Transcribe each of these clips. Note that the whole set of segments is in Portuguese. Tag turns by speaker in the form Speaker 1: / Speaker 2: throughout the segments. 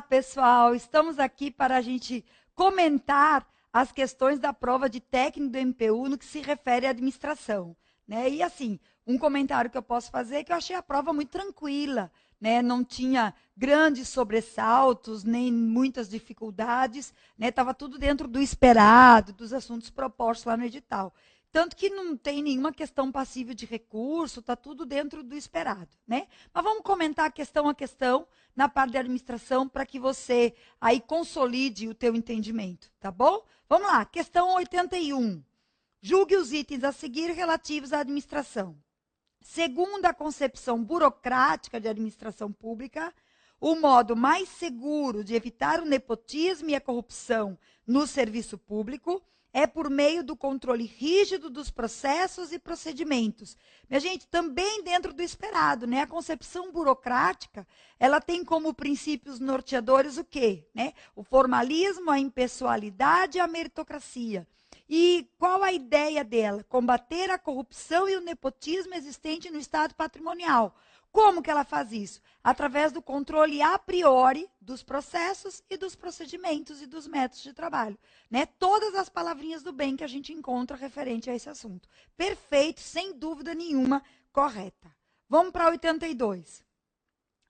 Speaker 1: pessoal, estamos aqui para a gente comentar as questões da prova de técnico do MPU no que se refere à administração, né? E assim, um comentário que eu posso fazer é que eu achei a prova muito tranquila, né? Não tinha grandes sobressaltos, nem muitas dificuldades, né? Estava tudo dentro do esperado, dos assuntos propostos lá no edital. Tanto que não tem nenhuma questão passível de recurso, está tudo dentro do esperado, né? Mas vamos comentar questão a questão na parte da administração para que você aí consolide o teu entendimento, tá bom? Vamos lá, questão 81. Julgue os itens a seguir relativos à administração. Segundo a concepção burocrática de administração pública, o modo mais seguro de evitar o nepotismo e a corrupção no serviço público é por meio do controle rígido dos processos e procedimentos. Minha gente, também dentro do esperado, né? A concepção burocrática, ela tem como princípios norteadores o quê? Né? O formalismo, a impessoalidade e a meritocracia. E qual a ideia dela? Combater a corrupção e o nepotismo existente no estado patrimonial. Como que ela faz isso? Através do controle a priori dos processos e dos procedimentos e dos métodos de trabalho. Né? Todas as palavrinhas do bem que a gente encontra referente a esse assunto. Perfeito, sem dúvida nenhuma, correta. Vamos para 82.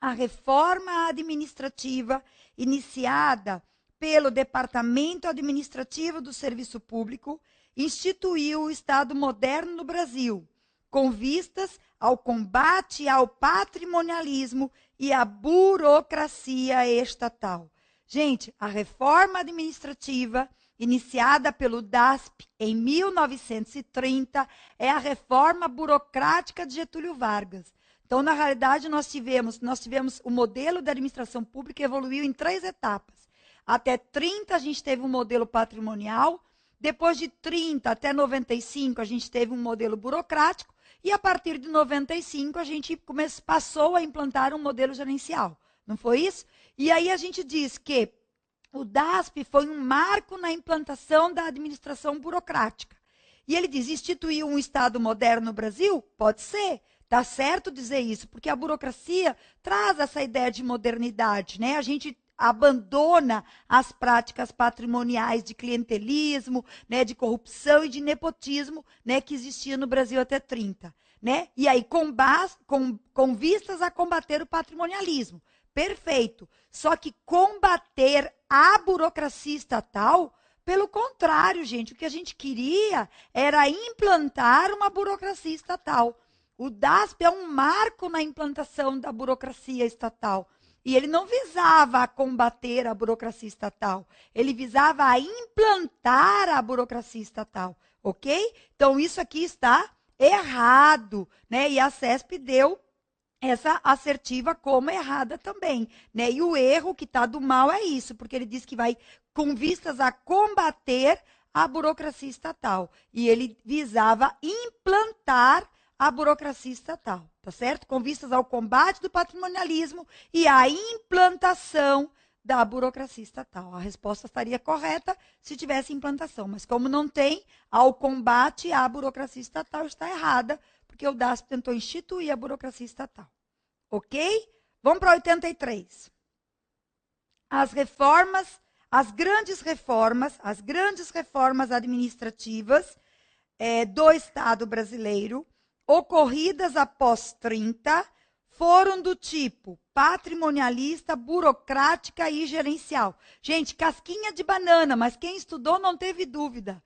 Speaker 1: A reforma administrativa iniciada pelo Departamento Administrativo do Serviço Público instituiu o Estado moderno no Brasil, com vistas ao combate ao patrimonialismo e à burocracia estatal. Gente, a reforma administrativa iniciada pelo DASP em 1930 é a reforma burocrática de Getúlio Vargas. Então, na realidade, nós tivemos o modelo da administração pública evoluiu em 3 etapas. Até 30 a gente teve um modelo patrimonial, depois de 30 até 95 a gente teve um modelo burocrático, e a partir de 95 a gente passou a implantar um modelo gerencial. Não foi isso? E aí a gente diz que o DASP foi um marco na implantação da administração burocrática. E ele diz, instituiu um Estado moderno no Brasil? Pode ser. Está certo dizer isso, porque a burocracia traz essa ideia de modernidade, né? A gente abandona as práticas patrimoniais de clientelismo, né, de corrupção e de nepotismo, né, que existia no Brasil até 30. Né? E aí, com vistas a combater o patrimonialismo. Perfeito. Só que combater a burocracia estatal, pelo contrário, gente, o que a gente queria era implantar uma burocracia estatal. O DASP é um marco na implantação da burocracia estatal. E ele não visava a combater a burocracia estatal. Ele visava a implantar a burocracia estatal. Ok? Então, isso aqui está errado. Né? E a CESP deu essa assertiva como errada também. Né? E o erro que está do mal é isso, porque ele diz que vai com vistas a combater a burocracia estatal. E ele visava implantar a burocracia estatal, tá certo? Com vistas ao combate do patrimonialismo e à implantação da burocracia estatal. A resposta estaria correta se tivesse implantação, mas como não tem, ao combate à burocracia estatal está errada, porque o DASP tentou instituir a burocracia estatal. Ok? Vamos para 83. As grandes reformas administrativas do Estado brasileiro ocorridas após 30 foram do tipo patrimonialista, burocrática e gerencial. Gente, casquinha de banana, mas quem estudou não teve dúvida.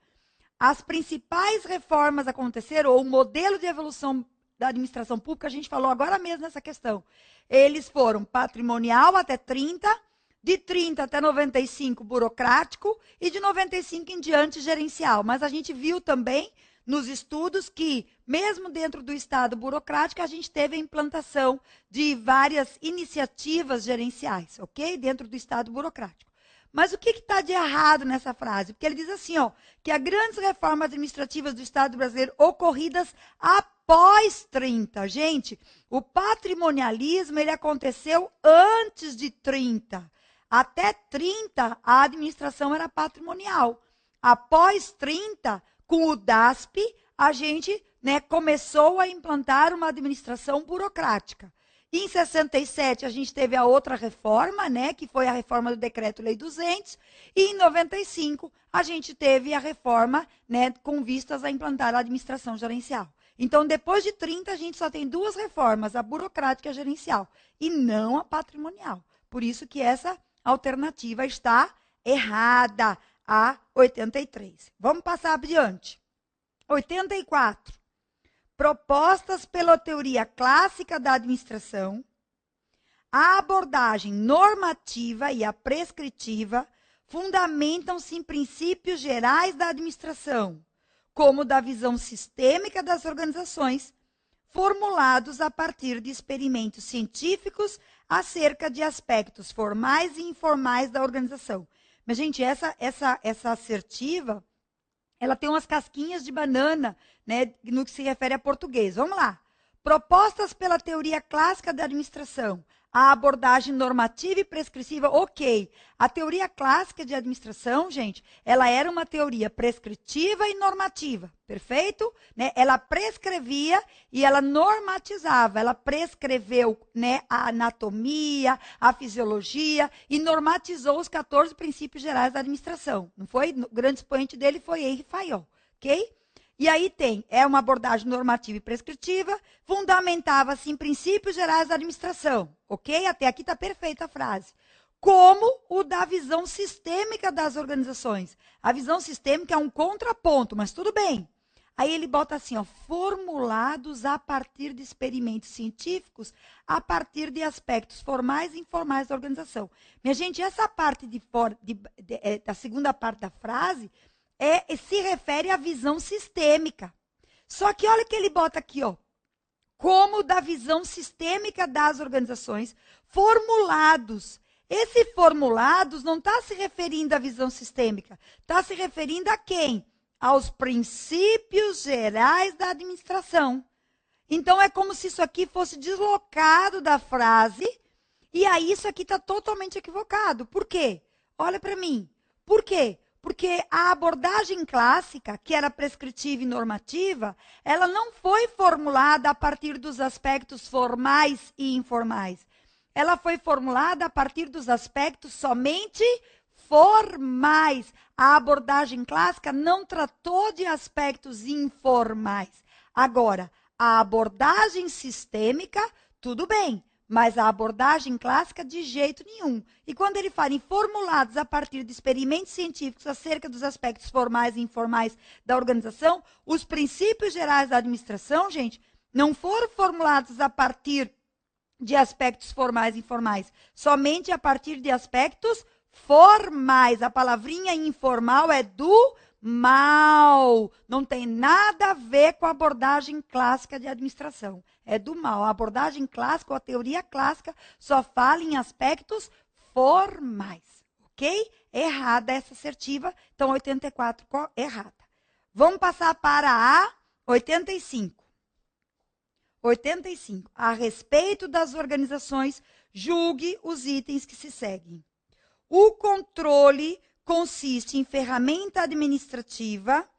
Speaker 1: As principais reformas aconteceram, ou o modelo de evolução da administração pública, a gente falou agora mesmo nessa questão. Eles foram patrimonial até 30, de 30 até 95 burocrático e de 95 em diante gerencial. Mas a gente viu também nos estudos que, mesmo dentro do Estado burocrático, a gente teve a implantação de várias iniciativas gerenciais, ok? Dentro do Estado burocrático. Mas o que está de errado nessa frase? Porque ele diz assim, ó, que as grandes reformas administrativas do Estado brasileiro ocorridas após 30. Gente, o patrimonialismo ele aconteceu antes de 30. Até 30, a administração era patrimonial. Após 30, com o DASP, a gente começou a implantar uma administração burocrática. Em 67, a gente teve a outra reforma, né, que foi a reforma do Decreto-Lei 200. E em 95, a gente teve a reforma, né, com vistas a implantar a administração gerencial. Então, depois de 30, a gente só tem duas reformas, a burocrática e a gerencial, e não a patrimonial. Por isso que essa alternativa está errada, a 83. Vamos passar adiante. 84. Propostas pela teoria clássica da administração, a abordagem normativa e a prescritiva fundamentam-se em princípios gerais da administração, como da visão sistêmica das organizações, formulados a partir de experimentos científicos acerca de aspectos formais e informais da organização. Mas, gente, essa assertiva, ela tem umas casquinhas de banana, né, no que se refere a português. Vamos lá. Propostas pela teoria clássica da administração, a abordagem normativa e prescritiva, ok. A teoria clássica de administração, gente, ela era uma teoria prescritiva e normativa, perfeito? Né? Ela prescrevia e ela normatizava. Ela prescreveu, né, a anatomia, a fisiologia e normatizou os 14 princípios gerais da administração. Não foi? O grande expoente dele foi Henri Fayol, ok? E aí é uma abordagem normativa e prescritiva, fundamentava-se em princípios gerais da administração, ok? Até aqui está perfeita a frase. Como o da visão sistêmica das organizações. A visão sistêmica é um contraponto, mas tudo bem. Aí ele bota assim, ó, formulados a partir de experimentos científicos, a partir de aspectos formais e informais da organização. Minha gente, essa parte da segunda parte da frase se refere à visão sistêmica. Só que olha que ele bota aqui, ó, como da visão sistêmica das organizações, formulados. Esse formulados não está se referindo à visão sistêmica, está se referindo a quem? Aos princípios gerais da administração. Então, é como se isso aqui fosse deslocado da frase, e aí isso aqui está totalmente equivocado. Por quê? Olha para mim. Por quê? Porque a abordagem clássica, que era prescritiva e normativa, ela não foi formulada a partir dos aspectos formais e informais. Ela foi formulada a partir dos aspectos somente formais. A abordagem clássica não tratou de aspectos informais. Agora, a abordagem sistêmica, tudo bem. Mas a abordagem clássica, de jeito nenhum. E quando ele fala em formulados a partir de experimentos científicos acerca dos aspectos formais e informais da organização, os princípios gerais da administração, gente, não foram formulados a partir de aspectos formais e informais, somente a partir de aspectos formais. A palavrinha informal é do mal. Não tem nada a ver com a abordagem clássica de administração. É do mal. A abordagem clássica, ou a teoria clássica, só fala em aspectos formais. Ok? Errada essa assertiva. Então, 84, errada. Vamos passar para a 85. 85. A respeito das organizações, julgue os itens que se seguem. O controle consiste em ferramenta administrativa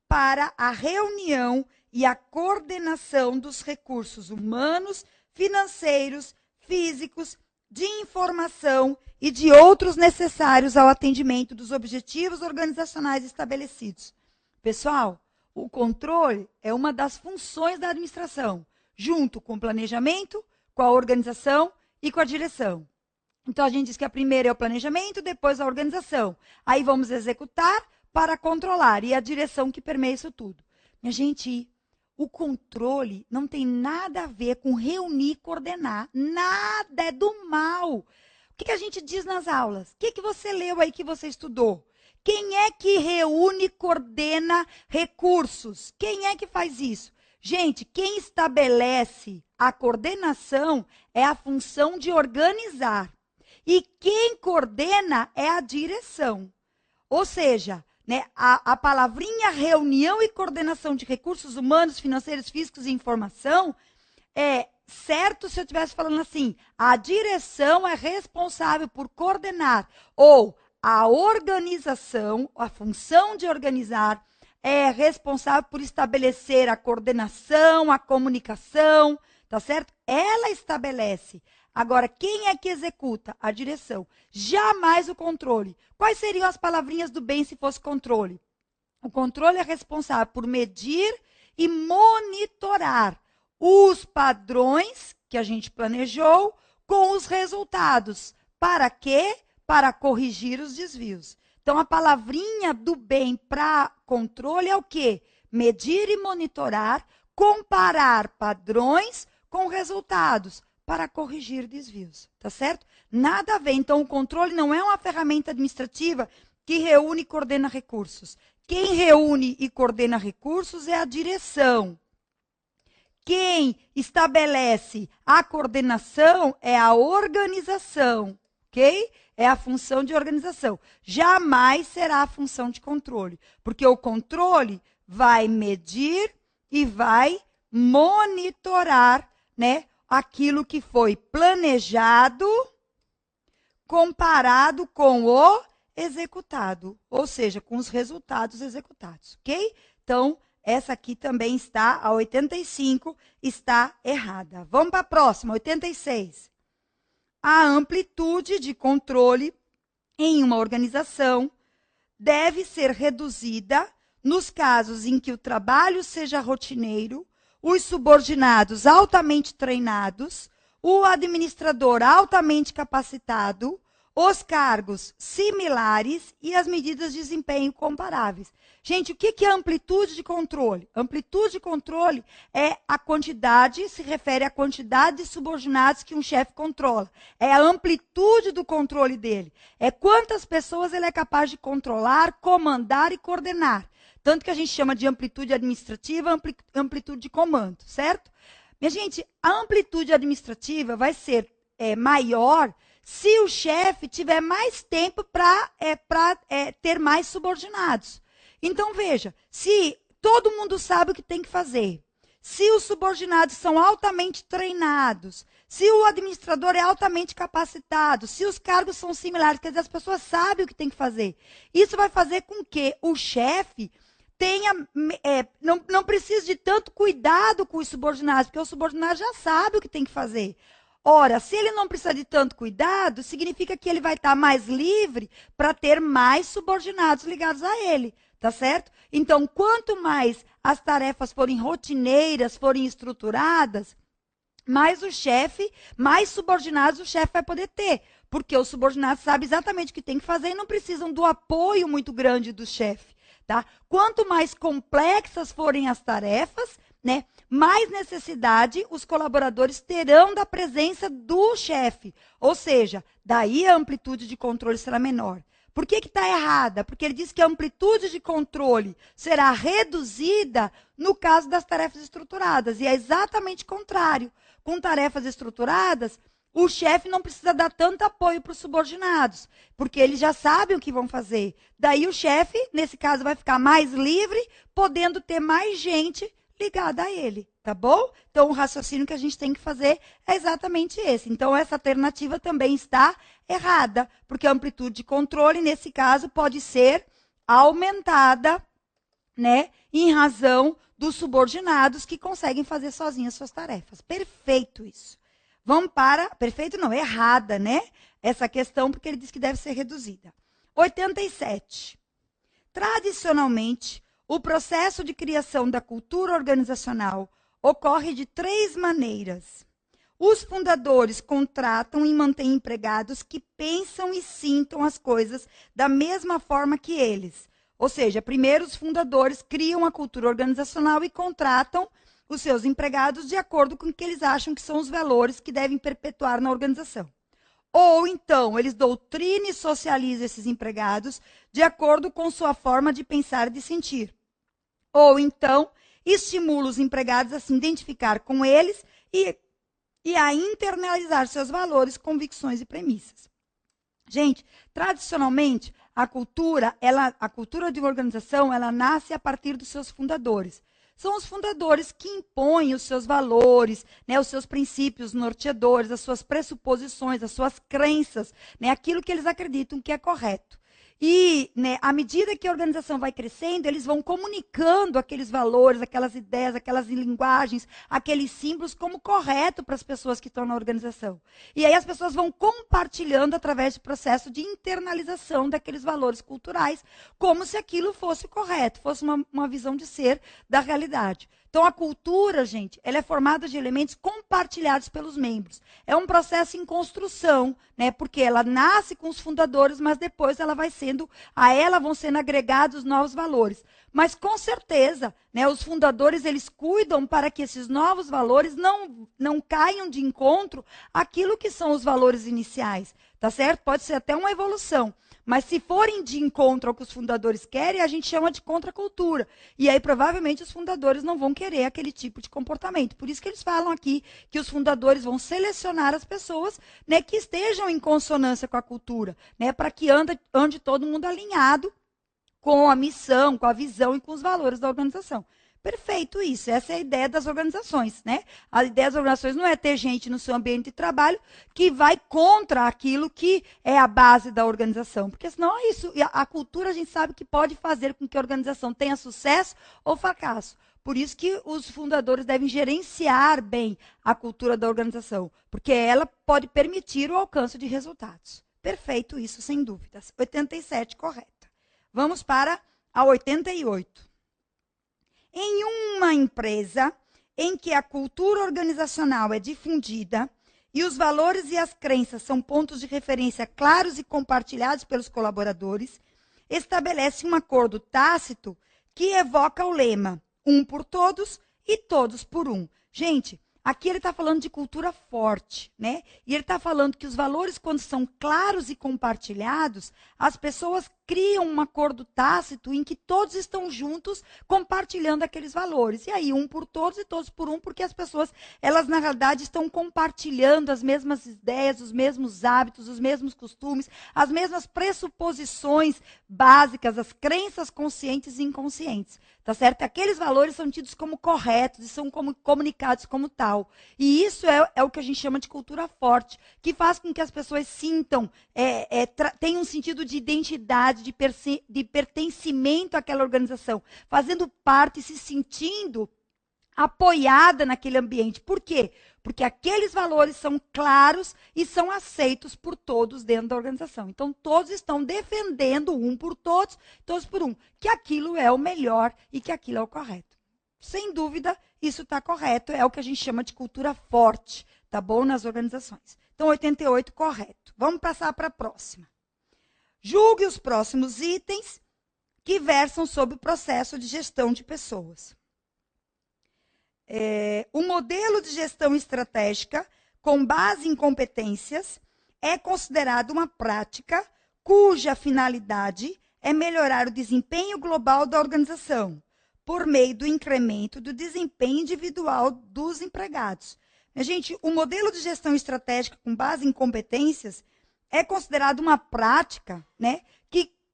Speaker 1: para a reunião e a coordenação dos recursos humanos, financeiros, físicos, de informação e de outros necessários ao atendimento dos objetivos organizacionais estabelecidos. Pessoal, o controle é uma das funções da administração, junto com o planejamento, com a organização e com a direção. Então, a gente diz que a primeira é o planejamento, depois a organização. Aí vamos executar para controlar, e a direção que permeia isso tudo. Minha gente, o controle não tem nada a ver com reunir e coordenar. Nada, é do mal. O que a gente diz nas aulas? O que você leu aí que você estudou? Quem é que reúne e coordena recursos? Quem é que faz isso? Gente, quem estabelece a coordenação é a função de organizar. E quem coordena é a direção. Ou seja, né, a palavrinha reunião e coordenação de recursos humanos, financeiros, físicos e informação é certo se eu estivesse falando assim, a direção é responsável por coordenar, ou a organização, a função de organizar, é responsável por estabelecer a coordenação, a comunicação. tá certo? Ela estabelece. Agora, quem é que executa? A direção. Jamais o controle. Quais seriam as palavrinhas do bem se fosse controle? O controle é responsável por medir e monitorar os padrões que a gente planejou com os resultados. Para quê? Para corrigir os desvios. Então, a palavrinha do bem para controle é o quê? Medir e monitorar, comparar padrões com resultados para corrigir desvios, tá certo? Nada a ver. Então, o controle não é uma ferramenta administrativa que reúne e coordena recursos. Quem reúne e coordena recursos é a direção. Quem estabelece a coordenação é a organização, ok? É a função de organização. Jamais será a função de controle, porque o controle vai medir e vai monitorar, né, aquilo que foi planejado comparado com o executado, ou seja, com os resultados executados, ok? Então, essa aqui também está, a 85, está errada. Vamos para a próxima, 86. A amplitude de controle em uma organização deve ser reduzida nos casos em que o trabalho seja rotineiro, os subordinados altamente treinados, o administrador altamente capacitado, os cargos similares e as medidas de desempenho comparáveis. Gente, o que é amplitude de controle? Amplitude de controle é a quantidade, se refere à quantidade de subordinados que um chefe controla. É a amplitude do controle dele. É quantas pessoas ele é capaz de controlar, comandar e coordenar. Tanto que a gente chama de amplitude administrativa, amplitude de comando, certo? Minha gente, a amplitude administrativa vai ser maior se o chefe tiver mais tempo para ter mais subordinados. Então, veja, se todo mundo sabe o que tem que fazer, se os subordinados são altamente treinados, se o administrador é altamente capacitado, se os cargos são similares, quer dizer, as pessoas sabem o que tem que fazer. Isso vai fazer com que o chefe não precise de tanto cuidado com os subordinados, porque o subordinado já sabe o que tem que fazer. Ora, se ele não precisa de tanto cuidado, significa que ele vai estar mais livre para ter mais subordinados ligados a ele, tá certo? Então, quanto mais as tarefas forem rotineiras, forem estruturadas, mais o chefe, mais subordinados o chefe vai poder ter, porque os subordinados sabem exatamente o que tem que fazer e não precisam do apoio muito grande do chefe, tá? Quanto mais complexas forem as tarefas, né, mais necessidade os colaboradores terão da presença do chefe. Ou seja, daí a amplitude de controle será menor. Por que está errada? Porque ele diz que a amplitude de controle será reduzida no caso das tarefas estruturadas. E é exatamente o contrário. Com tarefas estruturadas, o chefe não precisa dar tanto apoio para os subordinados, porque eles já sabem o que vão fazer. Daí o chefe, nesse caso, vai ficar mais livre, podendo ter mais gente ligada a ele, tá bom? Então, o raciocínio que a gente tem que fazer é exatamente esse. Então, essa alternativa também está errada, porque a amplitude de controle, nesse caso, pode ser aumentada, né, em razão dos subordinados que conseguem fazer sozinhos suas tarefas. Perfeito isso. Vamos para... Perfeito não, errada, né? Essa questão, porque ele diz que deve ser reduzida. 87. Tradicionalmente, o processo de criação da cultura organizacional ocorre de 3 maneiras. Os fundadores contratam e mantêm empregados que pensam e sintam as coisas da mesma forma que eles. Ou seja, primeiro os fundadores criam a cultura organizacional e contratam os seus empregados de acordo com o que eles acham que são os valores que devem perpetuar na organização. Ou, então, eles doutrinam e socializam esses empregados de acordo com sua forma de pensar e de sentir. Ou, então, estimula os empregados a se identificar com eles e a internalizar seus valores, convicções e premissas. Gente, tradicionalmente, a cultura de uma organização, ela nasce a partir dos seus fundadores. São os fundadores que impõem os seus valores, né, os seus princípios norteadores, as suas pressuposições, as suas crenças, né, aquilo que eles acreditam que é correto. E, né, à medida que a organização vai crescendo, eles vão comunicando aqueles valores, aquelas ideias, aquelas linguagens, aqueles símbolos como correto para as pessoas que estão na organização. E aí as pessoas vão compartilhando através do processo de internalização daqueles valores culturais, como se aquilo fosse correto, fosse uma visão de ser da realidade. Então, a cultura, gente, ela é formada de elementos compartilhados pelos membros. É um processo em construção, né? Porque ela nasce com os fundadores, mas depois a ela vão sendo agregados novos valores. Mas, com certeza, né, os fundadores, eles cuidam para que esses novos valores não caiam de encontro àquilo que são os valores iniciais, tá certo? Pode ser até uma evolução. Mas se forem de encontro ao que os fundadores querem, a gente chama de contracultura. E aí, provavelmente, os fundadores não vão querer aquele tipo de comportamento. Por isso que eles falam aqui que os fundadores vão selecionar as pessoas, né, que estejam em consonância com a cultura, né, para que ande todo mundo alinhado com a missão, com a visão e com os valores da organização. Perfeito isso, essa é a ideia das organizações, né? A ideia das organizações não é ter gente no seu ambiente de trabalho que vai contra aquilo que é a base da organização, porque senão é isso, a cultura a gente sabe que pode fazer com que a organização tenha sucesso ou fracasso. Por isso que os fundadores devem gerenciar bem a cultura da organização, porque ela pode permitir o alcance de resultados. Perfeito isso, sem dúvidas. 87, correta. Vamos para a 88. Em uma empresa em que a cultura organizacional é difundida e os valores e as crenças são pontos de referência claros e compartilhados pelos colaboradores, estabelece um acordo tácito que evoca o lema um por todos e todos por um. Gente, aqui ele está falando de cultura forte, né? E ele está falando que os valores, quando são claros e compartilhados, as pessoas criam um acordo tácito em que todos estão juntos compartilhando aqueles valores. E aí, um por todos e todos por um, porque as pessoas, elas na realidade estão compartilhando as mesmas ideias, os mesmos hábitos, os mesmos costumes, as mesmas pressuposições básicas, as crenças conscientes e inconscientes. Tá certo? Aqueles valores são tidos como corretos e são comunicados como tal. E isso é o que a gente chama de cultura forte, que faz com que as pessoas sintam, tenham um sentido de identidade, de pertencimento àquela organização, fazendo parte, se sentindo apoiada naquele ambiente. Por quê? Porque aqueles valores são claros e são aceitos por todos dentro da organização. Então, todos estão defendendo um por todos, todos por um, que aquilo é o melhor e que aquilo é o correto. Sem dúvida, isso está correto, é o que a gente chama de cultura forte, tá bom? Nas organizações. Então, 88, correto. Vamos passar para a próxima. Julgue os próximos itens que versam sobre o processo de gestão de pessoas. O modelo de gestão estratégica, com base em competências, é considerado uma prática cuja finalidade é melhorar o desempenho global da organização, por meio do incremento do desempenho individual dos empregados. Gente, o modelo de gestão estratégica com base em competências é considerado uma prática, né,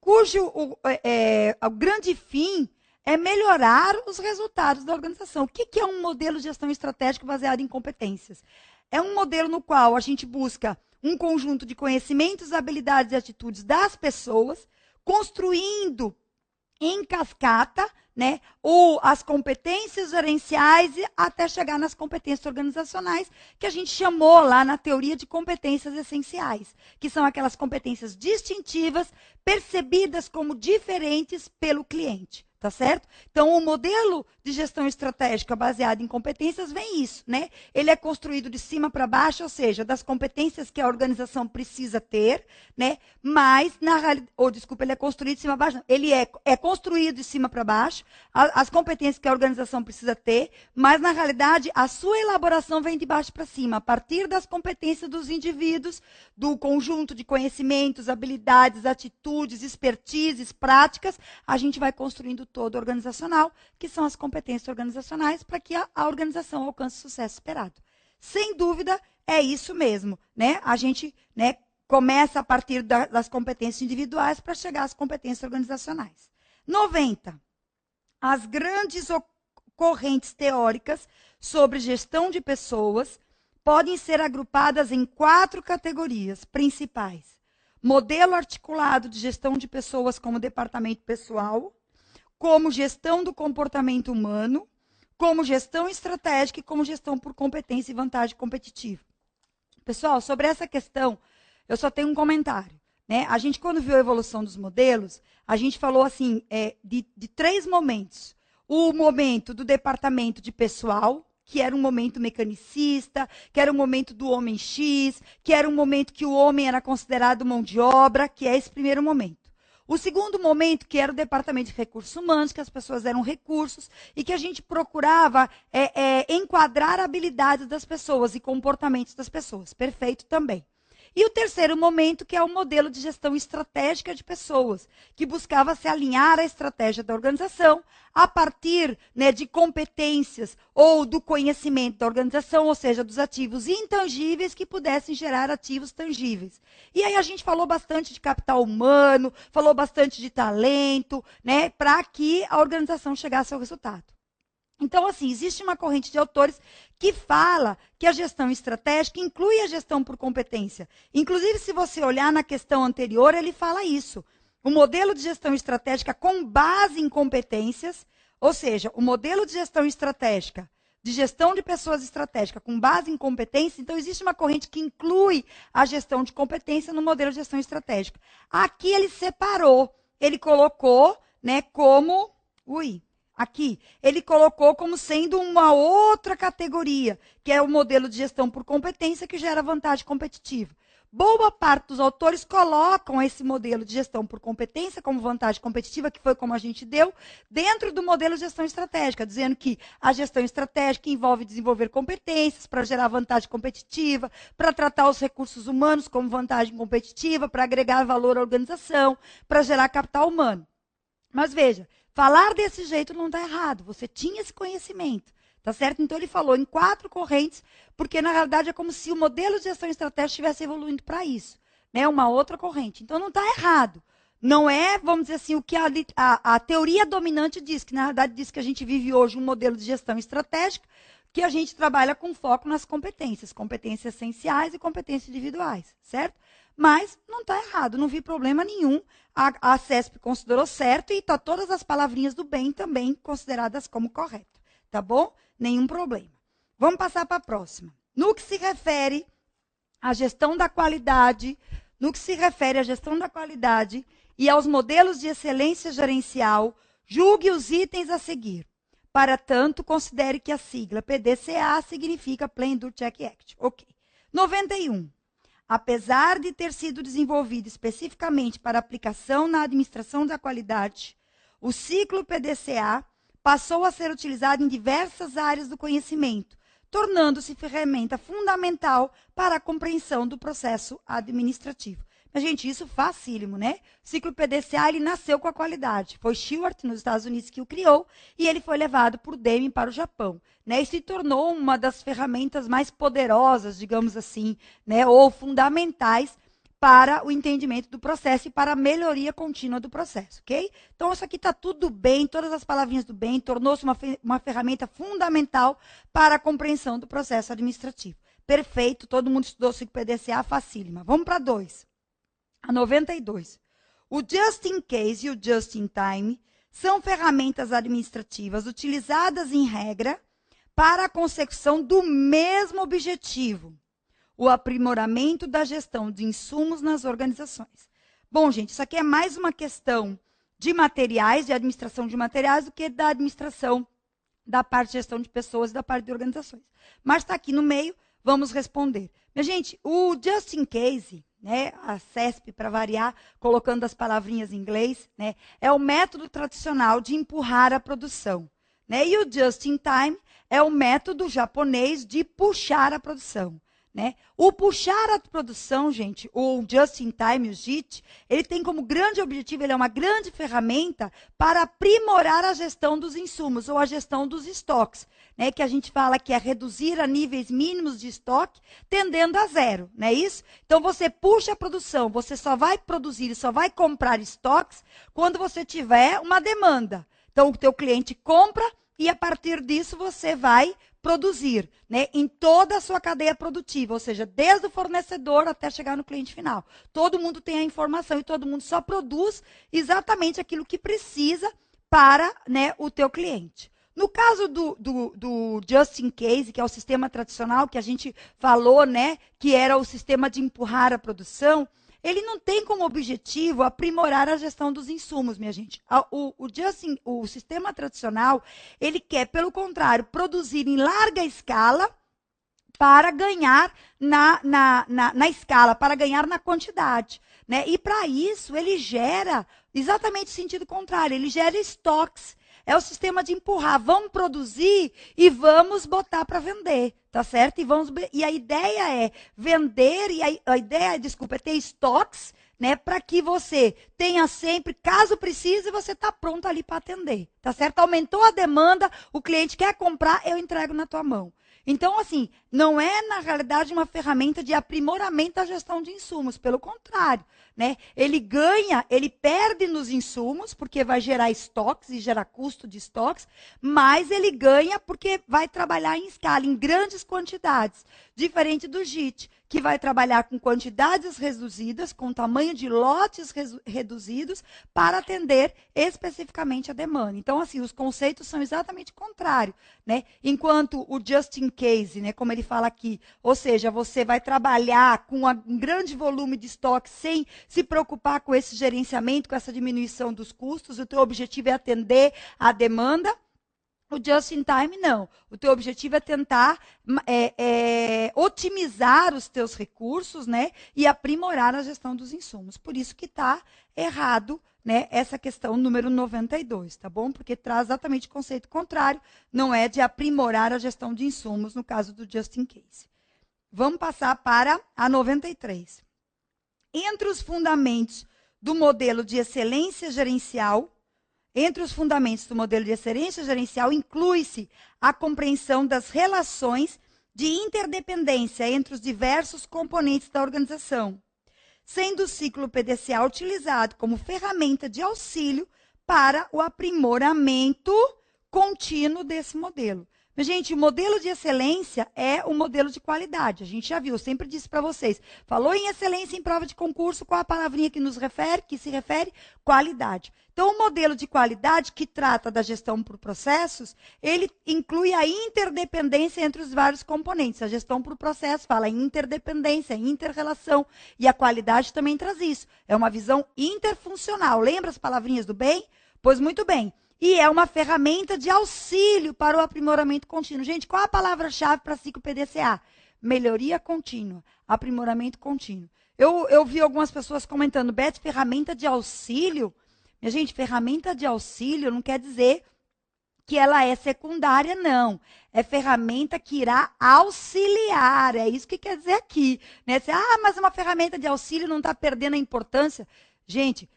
Speaker 1: cujo o grande fim é melhorar os resultados da organização. O que é um modelo de gestão estratégica baseado em competências? É um modelo no qual a gente busca um conjunto de conhecimentos, habilidades e atitudes das pessoas, construindo em cascata, né, ou as competências gerenciais até chegar nas competências organizacionais, que a gente chamou lá na teoria de competências essenciais, que são aquelas competências distintivas, percebidas como diferentes pelo cliente. Tá certo? Então, o modelo de gestão estratégica baseado em competências vem isso, né? Ele é construído de cima para baixo, ou seja, das competências que a organização precisa ter, né? Mas, na realidade, ele é construído de cima para baixo, não. Ele é construído de cima para baixo, as competências que a organização precisa ter, mas, na realidade, a sua elaboração vem de baixo para cima, a partir das competências dos indivíduos, do conjunto de conhecimentos, habilidades, atitudes, expertises, práticas, a gente vai construindo todo organizacional, que são as competências organizacionais, para que a organização alcance o sucesso esperado. Sem dúvida, é isso mesmo, né? A gente, né, começa a partir das competências individuais para chegar às competências organizacionais. 90. As grandes correntes teóricas sobre gestão de pessoas podem ser agrupadas em 4 categorias principais: modelo articulado de gestão de pessoas como departamento pessoal, como gestão do comportamento humano, como gestão estratégica e como gestão por competência e vantagem competitiva. Pessoal, sobre essa questão, eu só tenho um comentário. Né? A gente, quando viu a evolução dos modelos, a gente falou assim, de 3 momentos. O momento do departamento de pessoal, que era um momento mecanicista, que era um momento do homem X, que era um momento que o homem era considerado mão de obra, que é esse primeiro momento. O segundo momento, que era o departamento de recursos humanos, que as pessoas eram recursos, e que a gente procurava enquadrar habilidades das pessoas e comportamentos das pessoas. Perfeito também. E o terceiro momento, que é o modelo de gestão estratégica de pessoas, que buscava se alinhar à estratégia da organização a partir, né, de competências ou do conhecimento da organização, ou seja, dos ativos intangíveis que pudessem gerar ativos tangíveis. E aí a gente falou bastante de capital humano, falou bastante de talento, né, para que a organização chegasse ao resultado. Então, assim, existe uma corrente de autores que fala que a gestão estratégica inclui a gestão por competência. Inclusive, se você olhar na questão anterior, ele fala isso. O modelo de gestão estratégica com base em competências, ou seja, o modelo de gestão estratégica, de gestão de pessoas estratégica com base em competência, então existe uma corrente que inclui a gestão de competência no modelo de gestão estratégica. Aqui ele separou, ele colocou, né, como... Aqui, ele colocou como sendo uma outra categoria, que é o modelo de gestão por competência que gera vantagem competitiva. Boa parte dos autores colocam esse modelo de gestão por competência como vantagem competitiva, que foi como a gente deu, dentro do modelo de gestão estratégica, dizendo que a gestão estratégica envolve desenvolver competências para gerar vantagem competitiva, para tratar os recursos humanos como vantagem competitiva, para agregar valor à organização, para gerar capital humano. Mas veja, falar desse jeito não está errado. Você tinha esse conhecimento, tá certo? Então ele falou em 4 correntes, porque na realidade é como se o modelo de gestão estratégica estivesse evoluindo para isso, né? Uma outra corrente. Então não está errado. Não é, vamos dizer assim, o que a teoria dominante diz, que na realidade diz que a gente vive hoje um modelo de gestão estratégica, que a gente trabalha com foco nas competências essenciais e competências individuais, certo? Mas não está errado, não vi problema nenhum. A CESP considerou certo e está todas as palavrinhas do bem também consideradas como correto. Tá bom? Nenhum problema. Vamos passar para a próxima. No que se refere à gestão da qualidade, e aos modelos de excelência gerencial, julgue os itens a seguir. Para tanto, considere que a sigla PDCA significa Plan, Do, Check, Act. Ok. 91. Apesar de ter sido desenvolvido especificamente para aplicação na administração da qualidade, o ciclo PDCA passou a ser utilizado em diversas áreas do conhecimento, tornando-se ferramenta fundamental para a compreensão do processo administrativo. Mas, gente, isso facílimo, né? O ciclo PDCA, ele nasceu com a qualidade. Foi Stewart, nos Estados Unidos, que o criou, e ele foi levado por Deming para o Japão. Né? E se tornou uma das ferramentas mais poderosas, digamos assim, né? Ou fundamentais para o entendimento do processo e para a melhoria contínua do processo, ok? Então, isso aqui está tudo bem, todas as palavrinhas do bem, tornou-se uma ferramenta fundamental para a compreensão do processo administrativo. Perfeito, todo mundo estudou o ciclo PDCA, facílima. Vamos para 2. A 92. O Just in Case e o Just in Time são ferramentas administrativas utilizadas em regra para a consecução do mesmo objetivo, o aprimoramento da gestão de insumos nas organizações. Bom, gente, isso aqui é mais uma questão de materiais, de administração de materiais, do que da administração da parte de gestão de pessoas e da parte de organizações. Mas está aqui no meio, vamos responder. Minha gente, o Just in Case, né, a CESP, para variar, colocando as palavrinhas em inglês, né, é o método tradicional de empurrar a produção. Né, e o Just in Time é o método japonês de puxar a produção. Né? O puxar a produção, gente, o Just in Time, o JIT, ele tem como grande objetivo, ele é uma grande ferramenta para aprimorar a gestão dos insumos ou a gestão dos estoques, né? Que a gente fala que é reduzir a níveis mínimos de estoque, tendendo a zero, não é isso? Então, você puxa a produção, você só vai produzir e só vai comprar estoques quando você tiver uma demanda. Então, o teu cliente compra, e a partir disso você vai produzir, né, em toda a sua cadeia produtiva, ou seja, desde o fornecedor até chegar no cliente final. Todo mundo tem a informação e todo mundo só produz exatamente aquilo que precisa para, né, o teu cliente. No caso do Just in Case, que é o sistema tradicional que a gente falou, né, que era o sistema de empurrar a produção, ele não tem como objetivo aprimorar a gestão dos insumos, minha gente. O sistema tradicional, ele quer, pelo contrário, produzir em larga escala para ganhar na escala, para ganhar na quantidade. Né? E para isso, ele gera exatamente o sentido contrário, ele gera estoques. É o sistema de empurrar, vamos produzir e vamos botar para vender, tá certo? E a ideia é vender, e a ideia, desculpa, é ter estoques, né, para que você tenha sempre, caso precise, você está pronto ali para atender, tá certo? Aumentou a demanda, o cliente quer comprar, eu entrego na tua mão. Então, assim, não é, na realidade, uma ferramenta de aprimoramento da gestão de insumos, pelo contrário. Né? Ele ganha, ele perde nos insumos, porque vai gerar estoques e gerar custo de estoques, mas ele ganha porque vai trabalhar em escala, em grandes quantidades. Diferente do JIT, que vai trabalhar com quantidades reduzidas, com tamanho de lotes reduzidos, para atender especificamente a demanda. Então, assim, os conceitos são exatamente contrários. Né? Enquanto o just in case, né, como ele fala aqui, ou seja, você vai trabalhar com um grande volume de estoque sem se preocupar com esse gerenciamento, com essa diminuição dos custos, o teu objetivo é atender a demanda. O just in time, não. O teu objetivo é tentar otimizar os teus recursos, né, e aprimorar a gestão dos insumos. Por isso que está errado, né, essa questão número 92, tá bom? Porque traz exatamente o conceito contrário, não é de aprimorar a gestão de insumos, no caso do just in case. Vamos passar para a 93. Entre os fundamentos do modelo de excelência gerencial, inclui-se a compreensão das relações de interdependência entre os diversos componentes da organização, sendo o ciclo PDCA utilizado como ferramenta de auxílio para o aprimoramento contínuo desse modelo. Mas, gente, o modelo de excelência é o modelo de qualidade. A gente já viu, eu sempre disse para vocês. Falou em excelência em prova de concurso, qual a palavrinha que se refere? Qualidade. Então, o modelo de qualidade, que trata da gestão por processos, ele inclui a interdependência entre os vários componentes. A gestão por processo fala em interdependência, em inter-relação. E a qualidade também traz isso. É uma visão interfuncional. Lembra as palavrinhas do bem? Pois muito bem. E é uma ferramenta de auxílio para o aprimoramento contínuo. Gente, qual a palavra-chave para ciclo PDCA? Melhoria contínua, aprimoramento contínuo. Eu vi algumas pessoas comentando, Beth, ferramenta de auxílio? Minha gente, ferramenta de auxílio não quer dizer que ela é secundária, não. É ferramenta que irá auxiliar, é isso que quer dizer aqui. Né? Mas uma ferramenta de auxílio não está perdendo a importância. Gente,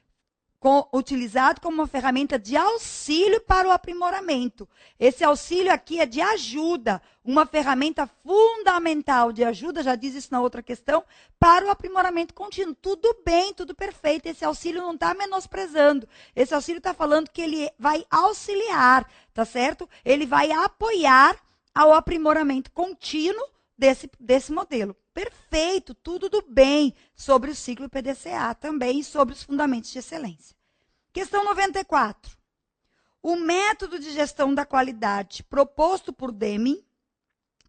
Speaker 1: utilizado como uma ferramenta de auxílio para o aprimoramento. Esse auxílio aqui é de ajuda, uma ferramenta fundamental de ajuda, já diz isso na outra questão, para o aprimoramento contínuo. Tudo bem, tudo perfeito, esse auxílio não está menosprezando, esse auxílio está falando que ele vai auxiliar, tá certo? Ele vai apoiar ao aprimoramento contínuo desse modelo. Perfeito, tudo do bem sobre o ciclo PDCA também e sobre os fundamentos de excelência. Questão 94. O método de gestão da qualidade proposto por Deming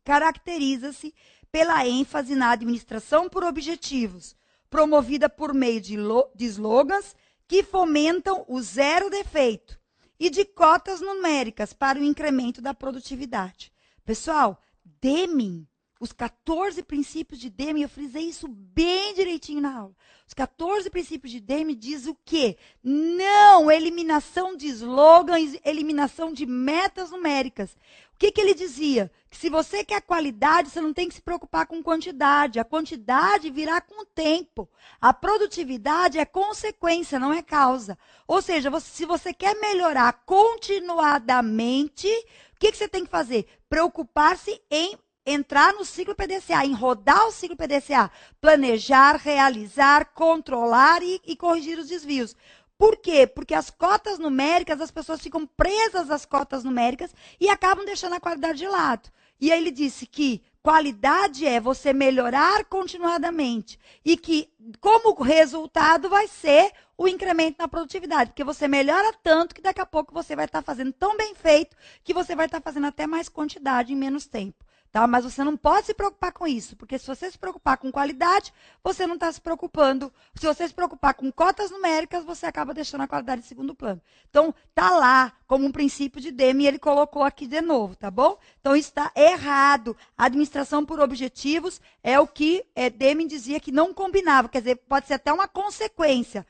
Speaker 1: caracteriza-se pela ênfase na administração por objetivos, promovida por meio de slogans que fomentam o zero defeito e de cotas numéricas para o incremento da produtividade. Pessoal, Deming, os 14 princípios de Deming, eu frisei isso bem direitinho na aula. Os 14 princípios de Deming diz o quê? Não, eliminação de slogans, eliminação de metas numéricas. O que ele dizia? Que se você quer qualidade, você não tem que se preocupar com quantidade. A quantidade virá com o tempo. A produtividade é consequência, não é causa. Ou seja, se você quer melhorar continuadamente, o que você tem que fazer? Preocupar-se em entrar no ciclo PDCA, em rodar o ciclo PDCA, planejar, realizar, controlar e corrigir os desvios. Por quê? Porque as cotas numéricas, as pessoas ficam presas às cotas numéricas e acabam deixando a qualidade de lado. E aí ele disse que qualidade é você melhorar continuadamente e que, como resultado, vai ser o incremento na produtividade, porque você melhora tanto que daqui a pouco você vai estar fazendo tão bem feito que você vai estar fazendo até mais quantidade em menos tempo. Tá? Mas você não pode se preocupar com isso, porque se você se preocupar com qualidade, você não está se preocupando. Se você se preocupar com cotas numéricas, você acaba deixando a qualidade em segundo plano. Então, tá lá como um princípio de Demme e ele colocou aqui de novo, tá bom? Então, isso está errado. A administração por objetivos é o que Demme dizia que não combinava. Quer dizer, pode ser até uma consequência,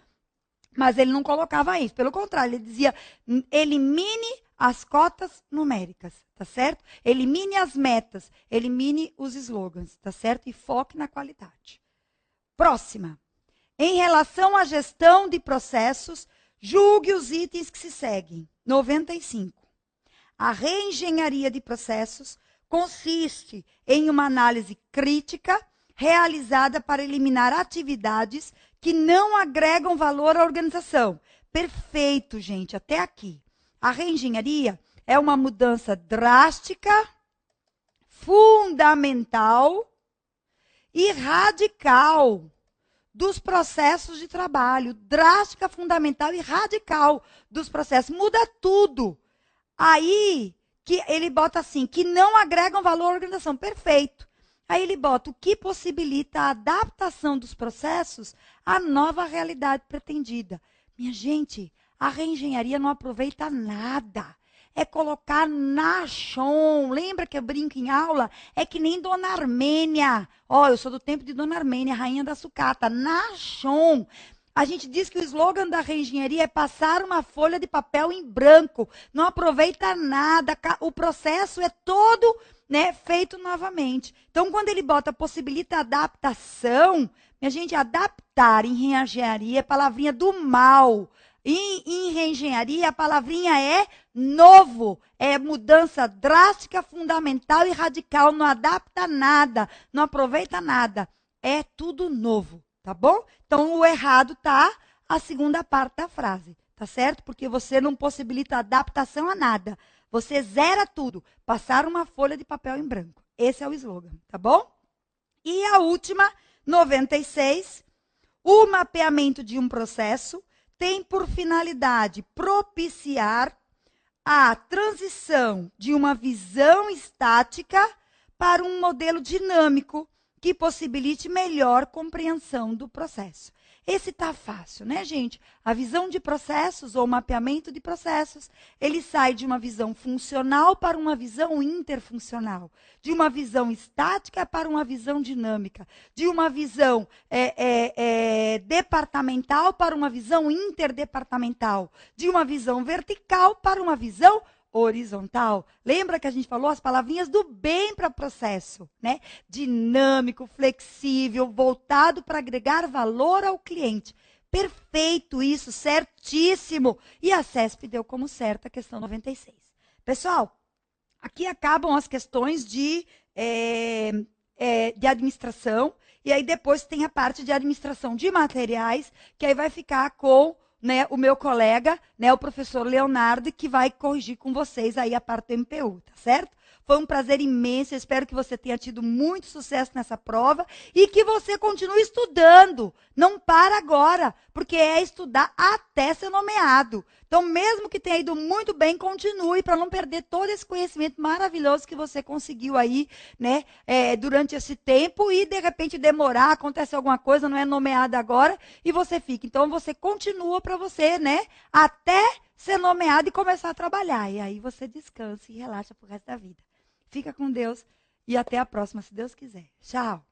Speaker 1: mas ele não colocava isso. Pelo contrário, ele dizia, elimine as cotas numéricas, tá certo? Elimine as metas, elimine os slogans, tá certo? E foque na qualidade. Próxima. Em relação à gestão de processos, julgue os itens que se seguem. 95. A reengenharia de processos consiste em uma análise crítica realizada para eliminar atividades que não agregam valor à organização. Perfeito, gente, até aqui. A reengenharia é uma mudança drástica, fundamental e radical dos processos de trabalho. Drástica, fundamental e radical dos processos. Muda tudo. Aí, que ele bota assim, que não agregam valor à organização. Perfeito. Aí ele bota o que possibilita a adaptação dos processos à nova realidade pretendida. Minha gente, a reengenharia não aproveita nada. É colocar na chão. Lembra que eu brinco em aula? É que nem Dona Armênia. Eu sou do tempo de Dona Armênia, rainha da sucata. Na chão. A gente diz que o slogan da reengenharia é passar uma folha de papel em branco. Não aproveita nada. O processo é todo feito novamente. Então, quando ele bota possibilita adaptação, minha gente, adaptar em reengenharia é palavrinha do mal. Em reengenharia, a palavrinha é novo, é mudança drástica, fundamental e radical, não adapta nada, não aproveita nada, é tudo novo, tá bom? Então, o errado tá a segunda parte da frase, tá certo? Porque você não possibilita adaptação a nada, você zera tudo, passar uma folha de papel em branco. Esse é o slogan, tá bom? E a última, 96, o mapeamento de um processo tem por finalidade propiciar a transição de uma visão estática para um modelo dinâmico que possibilite melhor compreensão do processo. Esse tá fácil, né, gente? A visão de processos ou mapeamento de processos, ele sai de uma visão funcional para uma visão interfuncional, de uma visão estática para uma visão dinâmica, de uma visão departamental para uma visão interdepartamental, de uma visão vertical para uma visão horizontal. Lembra que a gente falou as palavrinhas do bem para processo, né? Dinâmico, flexível, voltado para agregar valor ao cliente. Perfeito isso, certíssimo. E a CESP deu como certa a questão 96. Pessoal, aqui acabam as questões de administração, e aí depois tem a parte de administração de materiais, que aí vai ficar com o meu colega, o professor Leonardo, que vai corrigir com vocês aí a parte do MPU, tá certo? Foi um prazer imenso, eu espero que você tenha tido muito sucesso nessa prova e que você continue estudando. Não para agora, porque é estudar até ser nomeado. Então, mesmo que tenha ido muito bem, continue para não perder todo esse conhecimento maravilhoso que você conseguiu aí, durante esse tempo e, de repente, demorar, acontece alguma coisa, não é nomeado agora e você fica. Então, você continua para você, até ser nomeado e começar a trabalhar. E aí você descansa e relaxa pro resto da vida. Fica com Deus e até a próxima, se Deus quiser. Tchau.